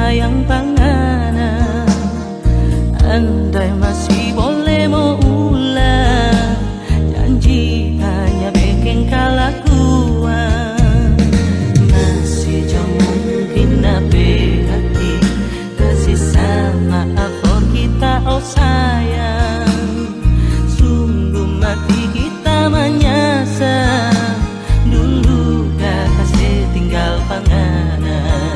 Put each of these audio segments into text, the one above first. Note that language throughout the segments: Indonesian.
sayang panganan. Andai masih boleh mau ulang, janji hanya bikin kelakuan. Masih jauh mungkin nape hati kasih sama apa kita oh sayang. Sungguh mati kita menyasar, dulu dah kasih tinggal panganan.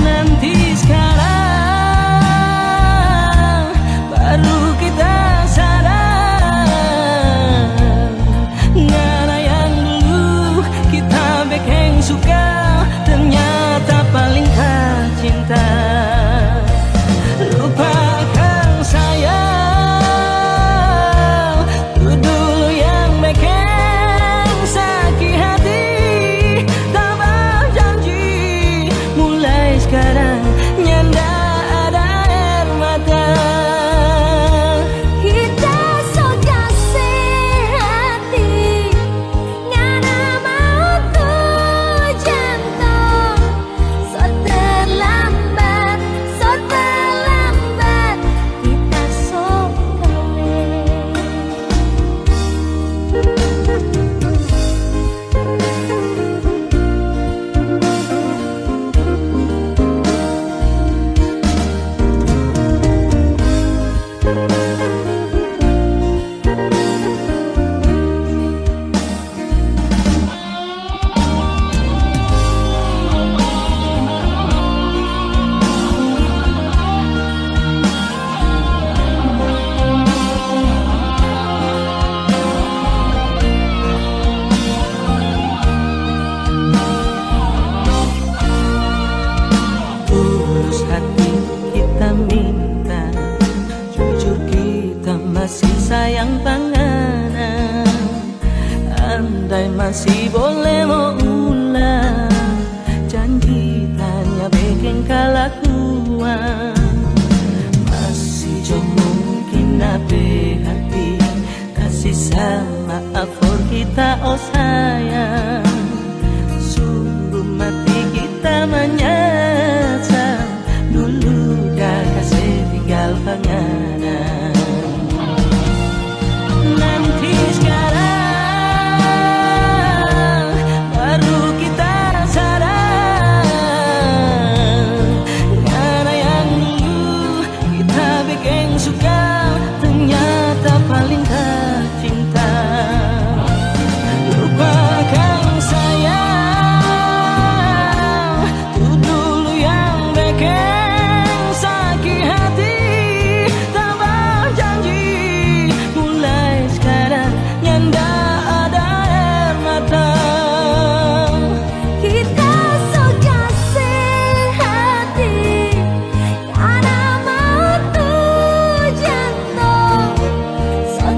Nanti sekarang baru kita sadar, ngana yang dulu kita bikin suka ternyata paling tak cinta. Lupakan sayang, itu dulu yang bikin sakit hati. Tabah janji mulai sekarang nyanda ada air mata. Kita so kasih hati, ngana mau tuh jantung. So terlambat, kita so kawin. Tulus hati kita minta, jujur kita masih sayang panganan. Andai masih boleh mau ulang, janji hanya bikin kelakuan. Masih jauh mungkin nabe hati kasih sama apa kita oh sayang. Sungguh mati kita menyesal, dulu dah kasih tinggal panganan. Nanti sekarang baru kita sadar, karena yang dulu kita bikin suka ternyata paling tak cinta. Lupakan sayang, itu dulu yang bikin sakit hati. Tambah janji mulai sekarang nyanda ada air mata. Kita so kasih hati, ngana mau tuh jantung. So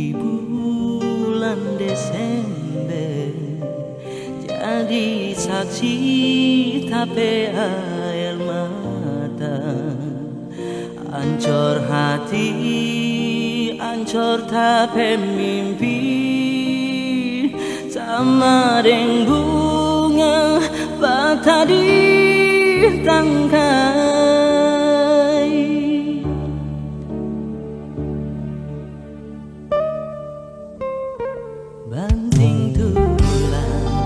di bulan Desember jadi saksi tapi air mata, ancur hati, ancur tapi mimpi, sama deng bunga patah di tangkai. Banting tulang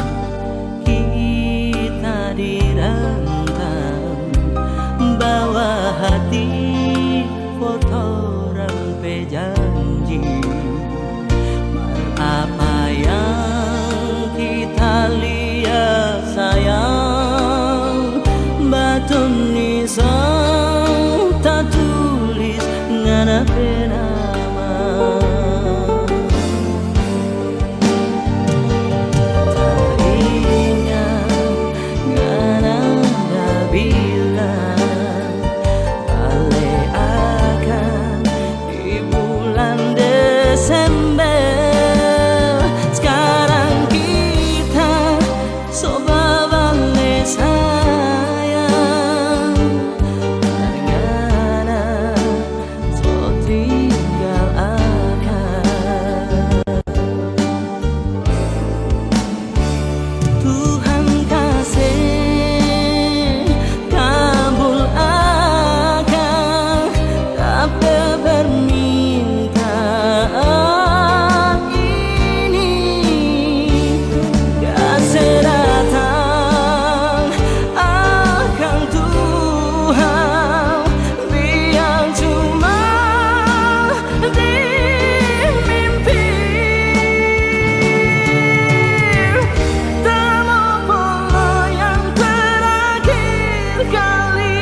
kita dirantau, bawa hati foto rampe janji. Apa yang kita lihat sayang, batu nisan tak tulis ngana nama. Tak ingat ngana dah bilang balik akan di bulan Desember. Sekarang kita coba balik sayang, ngana so tinggal akan. Tuhan kasih kabul akan apa permintaan ini. Kasih datang akan Tuhan, biar cuma di mimpi. Tak mau yang terakhir kali.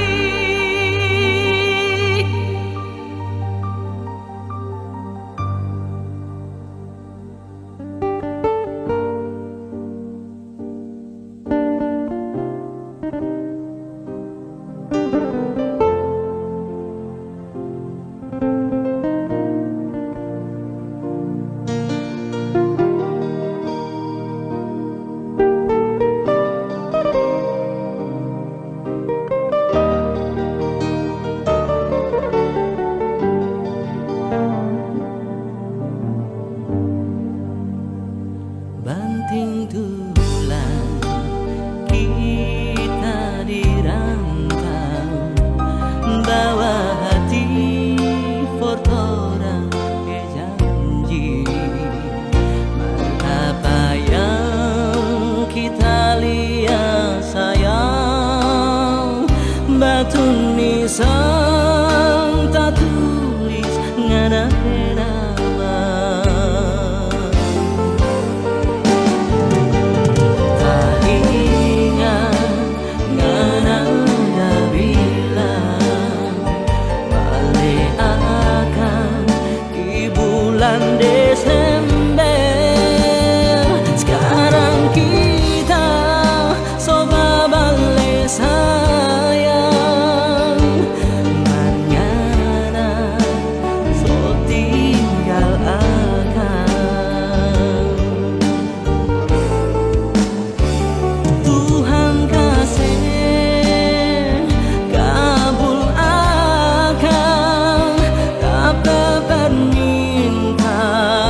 Banting tulang kita dirantau, bawa hati foto rampe janji. Apa yang kita lihat sayang, batu nisan tak tulis ngana nama. Tak ingat ngana dah bilang balik akan di bulan Desember. Sekarang kita coba balik sayang, ngana so tinggal akan. Tuhan kasih kabul akan apa permintaan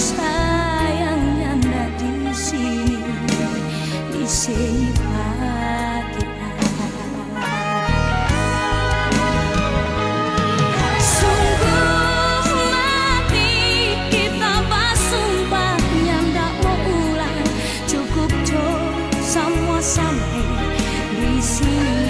sayangnya ndak di sini di sifat kita. Sungguh mati kita bersumpahnya ndak mau ulang, cukup semua sampai di sini.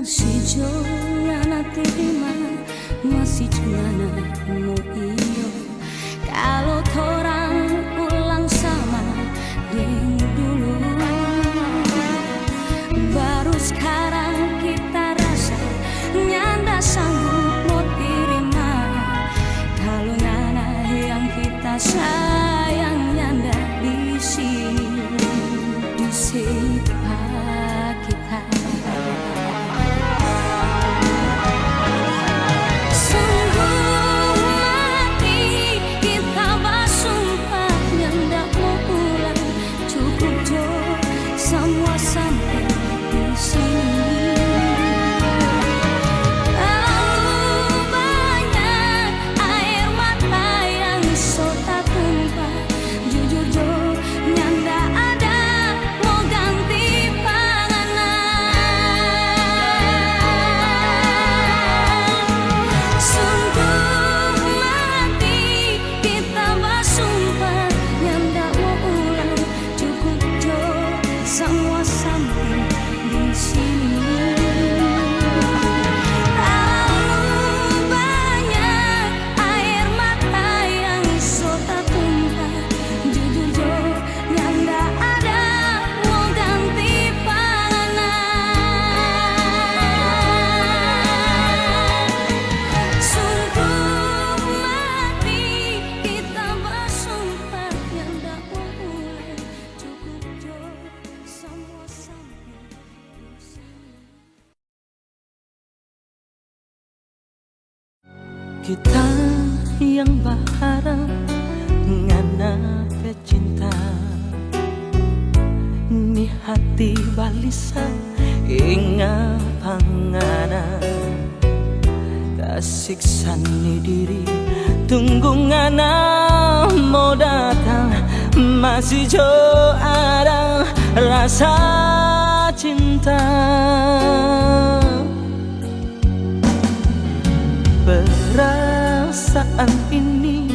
Masih jolana terima, masih jolana mau iyo. Kalau orang pulang sama yang dulu, baru sekarang kita rasa nyanda sanggup mau terima. Kalau nana yang kita sayang nyanda di sini di sifat kita. Semua sampai di sini. Terlalu banyak air mata yang sota tumpah. Jujur jo nyanda ada mau ganti panganan. Sungguh mati kita bersumpah nyanda mau ulang, cukup jo semua sampai di sini. Terlalu banyak air mata yang sota tumpah. Jujur jo nyanda ada mau ganti panganan. Sungguh mati kita bersumpah nyanda mau ulang, cukup jo semua sampai di sini. Kita yang berharap ngana pecinta, ni hati balisa inga pangana, kasiksa ni diri tunggu ngana mau datang, masih jo ada rasa cinta. Perasaan ini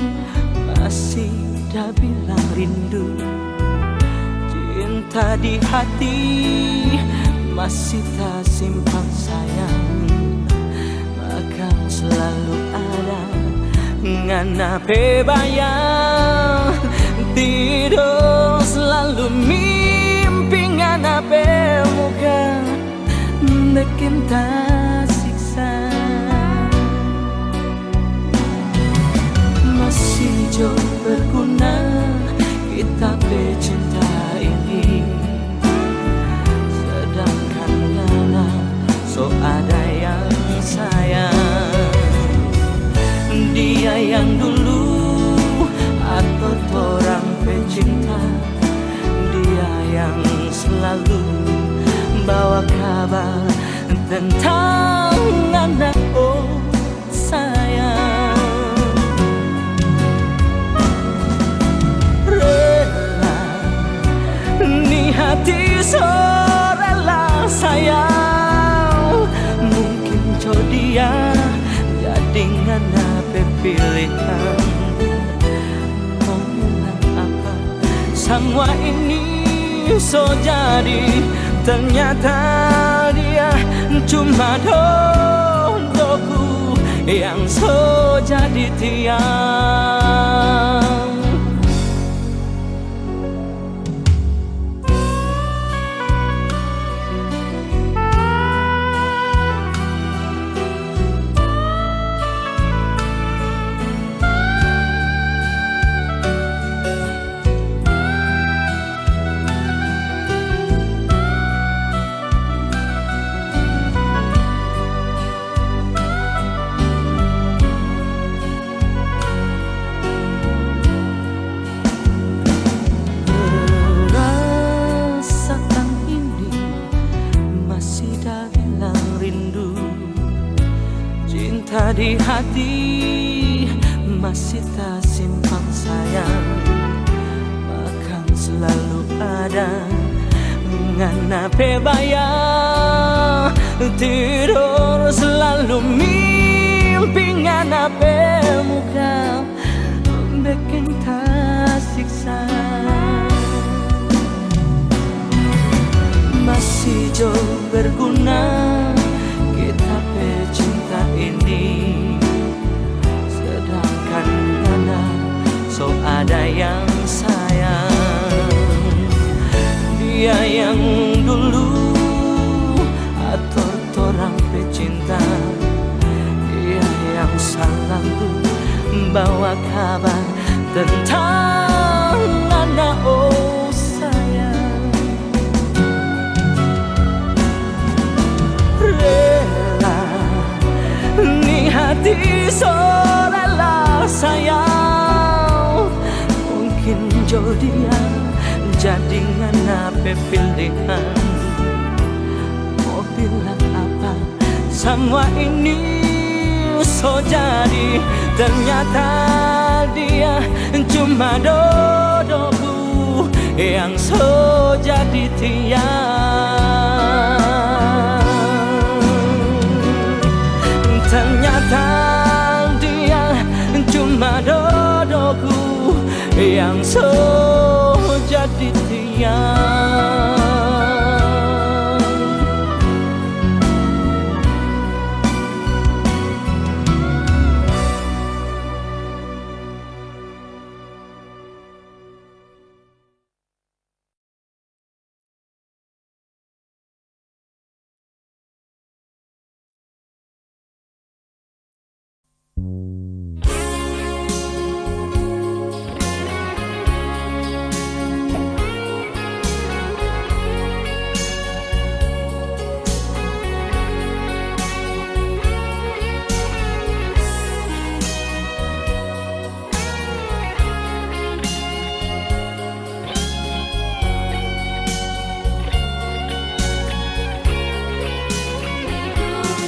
masih dah bilang rindu, cinta di hati masih tak simpan sayang, maka selalu ada ngana bayang, tidur selalu mimpi ngana muka bikin tak siksa. Masih jauh berguna kita bercinta ini, sedangkan ngana so ada yang sayang. Dia yang dulu atau orang pecinta, dia yang selalu bawa kabar tentang anak oh sayang. Rela ni hati so rela sayang, mungkin co dia jadi ngana pilihan. Mau bilang apa semua ini so jadi, ternyata dia cuma doku yang so jadi tiang. Cinta di hati masih tak simpan sayang, akan selalu ada nganape bayang. Tidur selalu mimpi nganape muka bikin tak siksa. Masih jauh berguna kita pecinta ini, sedangkan mana so ada yang sayang. Dia yang dulu atau orang pecinta, dia yang selalu bawa kabar tentang anak oh sayang. Rela ni hati so rela sayang, mungkin jodohnya jadi nganape pilihan. Mau bilang apa semua ini so jadi, ternyata dia cuma dodoku yang so jadi tiang. Ternyata dia cuma dodoku yang so jadi tiang.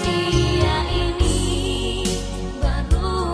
Dunia ini baru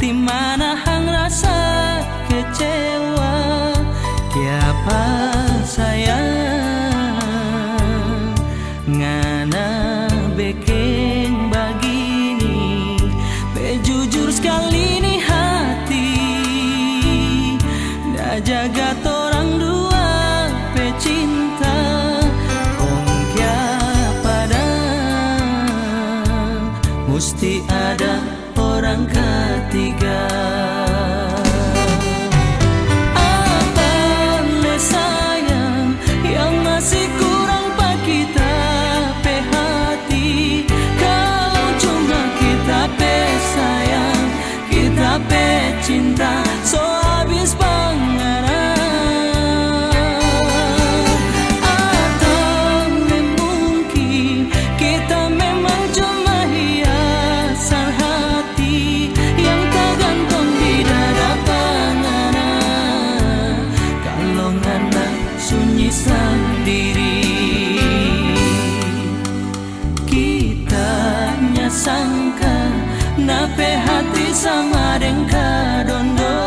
hati manahang rasa kecewa. Kiapa sayang ngana bikin begini. Jujur sekali nih hati, dah jaga orang dua pecinta. Pada mesti ada orang ketiga. Apa le sayang yang masih kurang pak kita pe hati. Kalau cuma kita pe sayang, kita pe cinta, so habis panganan. Sunyi sendiri, kita nyasangka nape hati sama dengka dondo.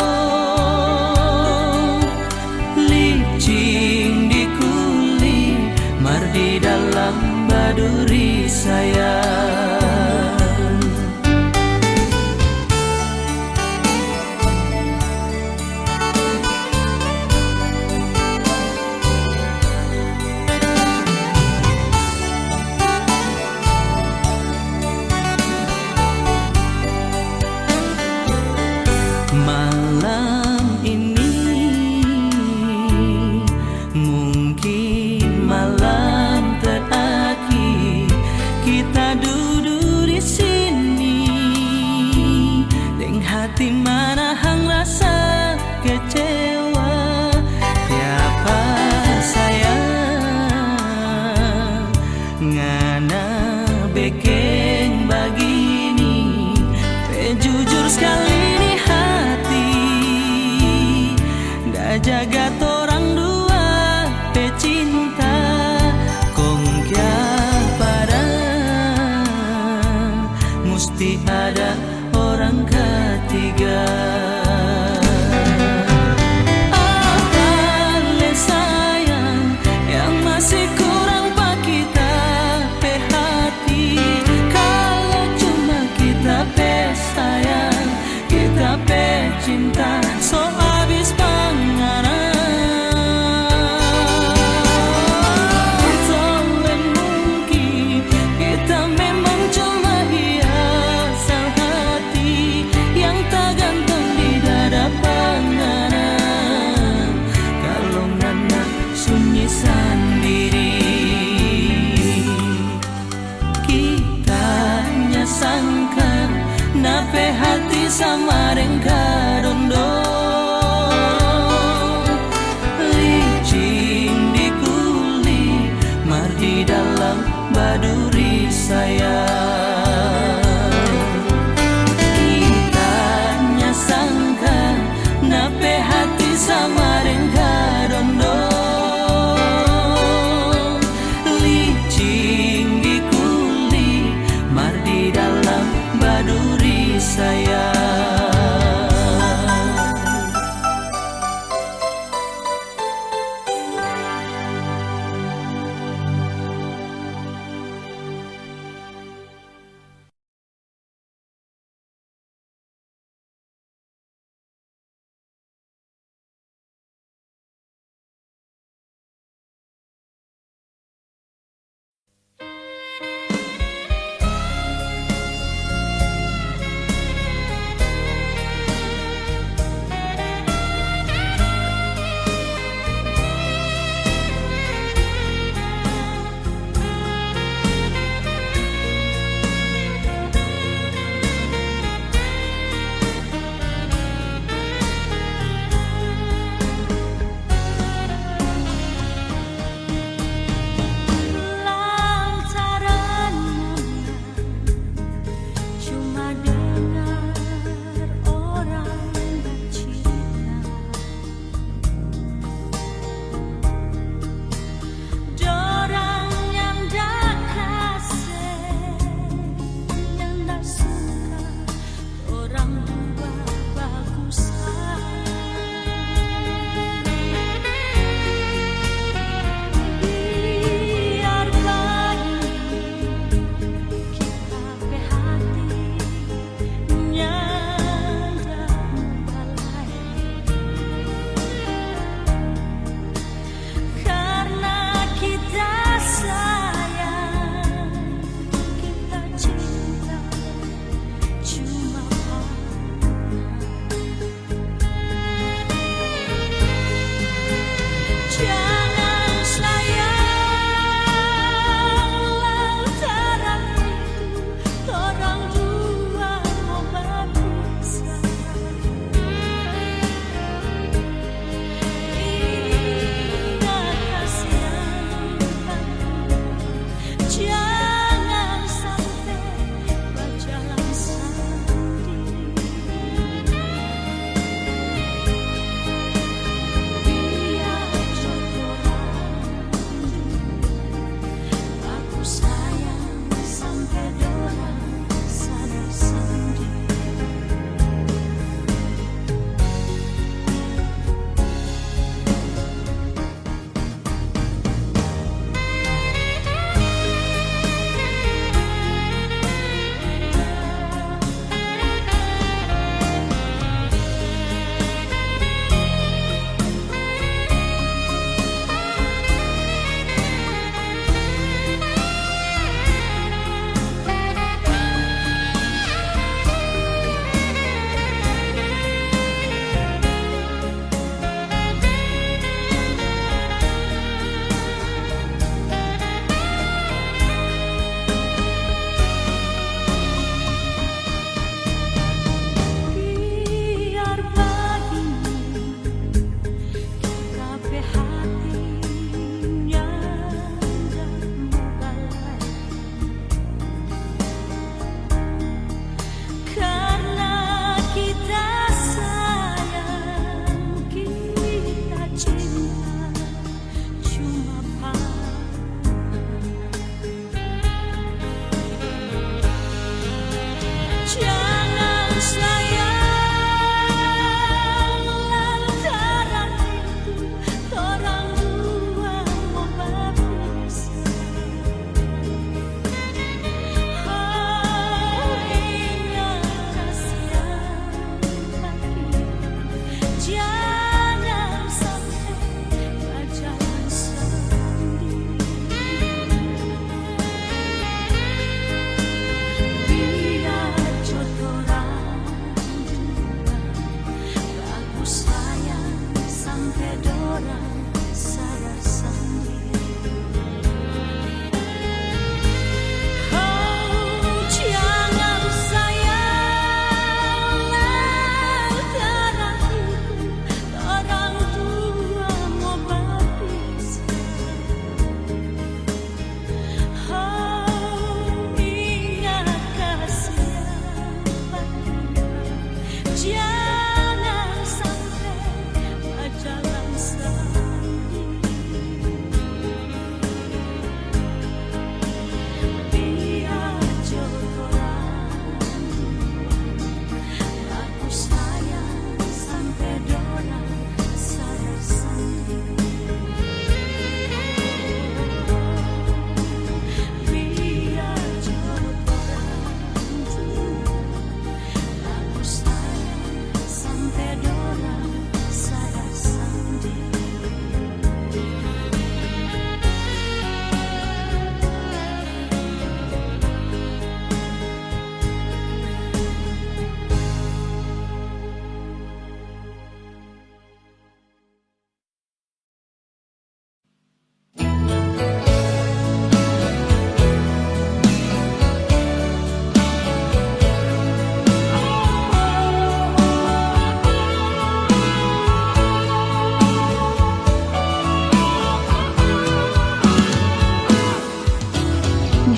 Licin di kulit, mar di dalam baduri sayang. Malam ini mungkin malam terakhir kita duduk di sini, dengan hati manahang rasa kecewa. Siapa sayang ngana bikin begini. Jujur sekali nih hati, dah jaga orang dua pecinta. Kong kya pada mesti ada orang ketiga. Apa le sayang yang masih kurang pak kita pe hati. Kalau cuma kita pe sayang, kita pe cinta, so habis panganan. Soalnya mungkin kita memang cuma hiasan hati yang tak gantung di dada panganan. Kalau ngana sunyi sendiri, kita nyasangka nape hati sama dengka dondo. Licin di kulit, mar di dalam baduri sayang. Kita nyasangka nape hati sama dengka dondo. Licin di kulit, mar di dalam baduri sayang.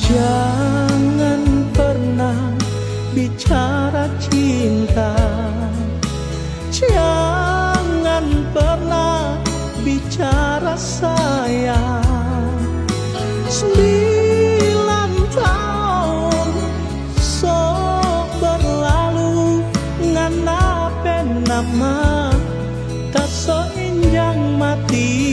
Jangan pernah bicara cinta, jangan pernah bicara sayang. 9 tahun sok berlalu ngana penama tak so injang mati.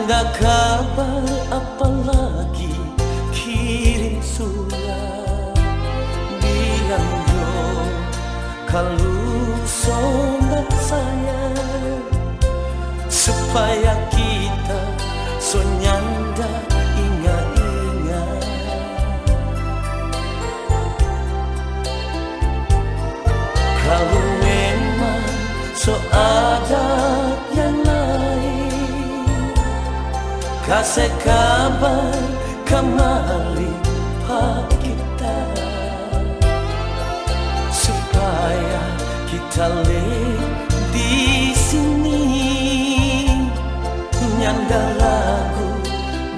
Nyanda kabar apalagi kirim surat bilang yo kalau sobat saya supaya kita so nyanda ingat-ingat. Kalau memang so ada yang lain, kasih kabar kemari pak kita supaya kita di sini nyanda lagu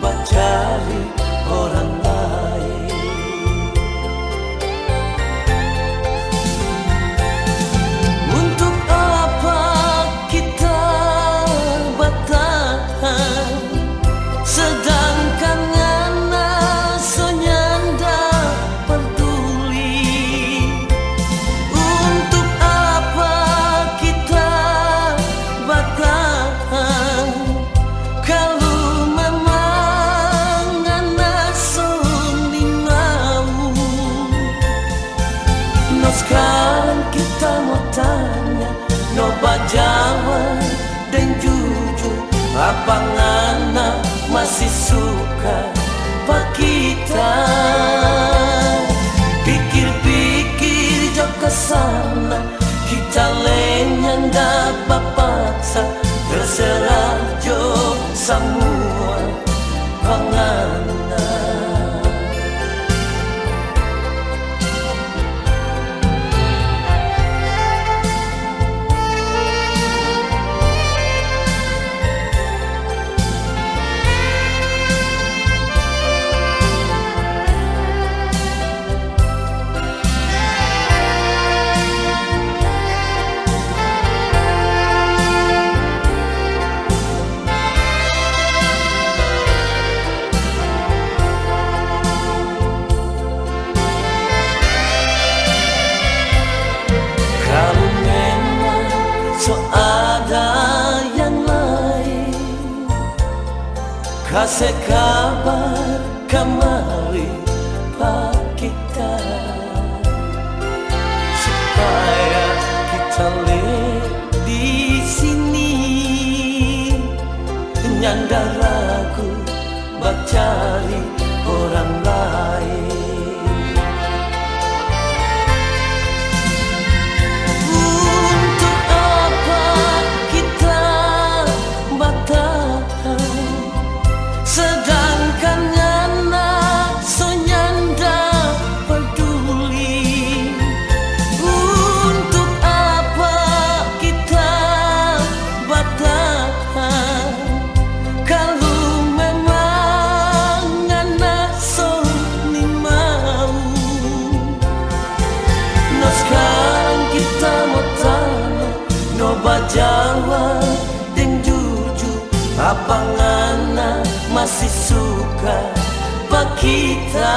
bacari orang lain. Untuk apa kita bertahan sedangkan ngana so nyanda peduli? Untuk apa kita bertahan kalau memang ngana so ningau? No sekarang kita mau tanya, no bajawab dan jujur, apa ngana masih suka pak kita? Pikir-pikir jauh ke sana, kita nyanda paksa, terserah jo semua pangana. Kalau memang so ada yang lain, kasih kabar kemari pak kita supaya kita di sini nyanda lagu bacari orang lain. Untuk apa kita bertahan sedangkan nyana so nyanda peduli? Untuk apa kita bertahan kalau memang nyana so ni mau? No sekarang kita mau tanya, no bajawab dan jujur, apa ngana masih suka pak kita?